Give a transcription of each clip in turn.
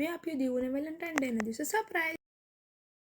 મેં આપ્યું દીવું ને વેલેન્ટાઇન ડેના દિવસે સરપ્રાઈઝ.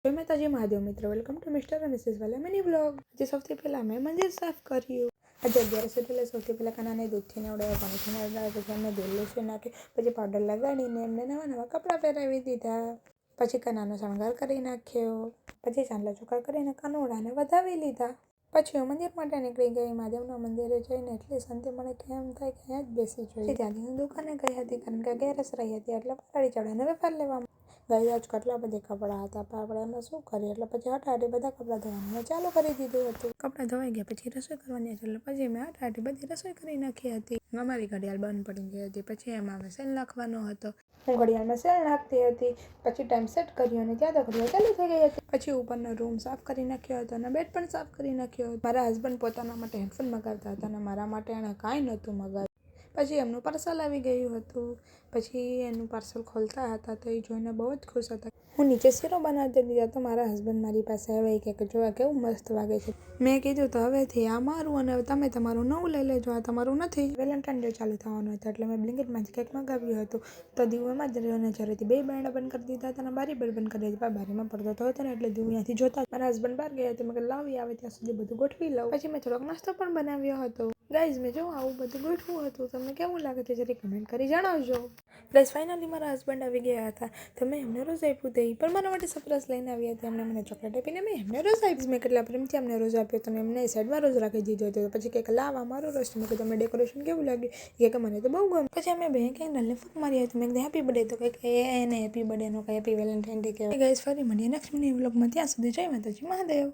જય માતાજી મહાદેવ મિત્ર, વેલકમ ટુ મિસ્ટર અને મિસિસ વાલા મિની વ્લોગ. આજે સૌથી પહેલાં મેં મંદિર સાફ કર્યું. આજે 11 એટલે સૌથી પહેલાં કાનાને દૂધથી નવડાવ્યા, પાણીથી નવડાવ્યા, પછી એમને દૂધ લૂછી નાખી, પછી પાવડર લગાડીને એમને નવા કપડાં પહેરાવી દીધા. પછી કાનાનો શણગાર કરી નાખ્યો. પછી ચાંદલા ચોખા કરીને કાનોડાને વધાવી લીધા. પછી હું મંદિર માટે નીકળી ગઈ. મહાદેવના મંદિરે જઈને એટલી શાંતિ મળે કે એમ થાય કે અહીંયા જ બેસી જોઈએ. ત્યાંથી હું દુકાને ગઈ હતી કારણ કે ગેરસ રહી હતી એટલે પલાળી ચડાવીને વેપાર લેવા ગઈ. આજ કેટલા બધા કપડાં હતા પણ આપણે એમાં શું કરીએ એટલે પછી હટાડી બધા કપડાં ધોવાનું મેં ચાલુ કરી દીધું હતું. કપડાં ધોવાઈ ગયા પછી રસોઈ કરવાની હતી એટલે પછી મેં હટાડી બધી રસોઈ કરી નાખી હતી. અમારી ઘડિયાળ બંધ પડી ગઈ હતી. પછી એમાં મેં સેલ નાખવાનો હતો. હું ઘડિયાળમાં સેલ નાખતી હતી. પછી ટાઈમ સેટ કર્યો અને ત્યાં તો ઘડિયાળ ચાલુ થઈ ગઈ હતી. પછી ઉપરનો રૂમ સાફ કરી નાખ્યો હતો અને બેડ પણ સાફ કરી નાખ્યો હતો. મારા હસબન્ડ પોતાના માટે હેડફોન મગાવતા હતા અને મારા માટે એણે કાંઈ નહોતું મગાવ્યું. પછી એમનું પાર્સલ આવી ગયું હતું. પછી એનું પાર્સલ ખોલતા હતા તો એ જોઈને બહુ જ ખુશ હતા. હું નીચે શીરો બનાવતી હતી તો મારા હસબન્ડ મારી પાસે આવે કે જોવા કેવું મસ્ત વાગે છે. મેં કીધું તો હવેથી આ મારું અને તમે તમારું નવું લઈ લેજો, આ તમારું નથી. વેલેન્ટાઇન ડે ચાલુ થવાનો હતો એટલે મેં બ્લિંકિટમાંથી કેક મગાવ્યું હતું. તો દીવું એમાં જ રહ્યો ને જરૂરથી 2 બારણા બંધ કરી દીધા હતા અને બારી બંધ કરી દીધી. બારીમાં પડતો તો હતો ને એટલે દીવું ત્યાંથી જોતા મારા હસબન્ડ બહાર ગયા હતા. મેં લાવી આવે ત્યાં સુધી બધું ગોઠવી લઉં. પછી મેં થોડોક નાસ્તો પણ બનાવ્યો હતો. ગાઈઝ મેં જો આવું બધું ગોઠવું હતું. તમને કેવું લાગે છે જરી કમેન્ટ કરી જણાવજો. ગાઈઝ ફાઇનલી મારા હસબન્ડ આવી ગયા હતા તો મેં એમને રોજ આપ્યું દઈ પણ મારા માટે સરપ્રાઈઝ લઈને આવ્યા હતા. એમને મને ચોકલેટ આપીને મેં એમને રોજ આપી. મેં કેટલા પ્રેમથી એમને રોજ આપ્યો તો એમને સાઈડમાં રોજ રાખી દીધો હતો. પછી કંઈક લાવા મારો રોજ મેં કીધું તમે ડેકોરેશન કેવું લાગ્યું કે મને તો બહુ ગમ્યું. પછી અમે બે કેન્ડલને ફૂંક મારી હતી. મેં કીધું હેપી બર્થડે તો કંઈક એને હેપી બર્થડેનો કંઈ હેપી વેલેન્ટાઇન ડે કહેવાય. ગાઈઝ ફરી મળીએ નેક્સ્ટ મિની વ્લોગમાં. ત્યાં સુધી જય માતાજી મહાદેવ.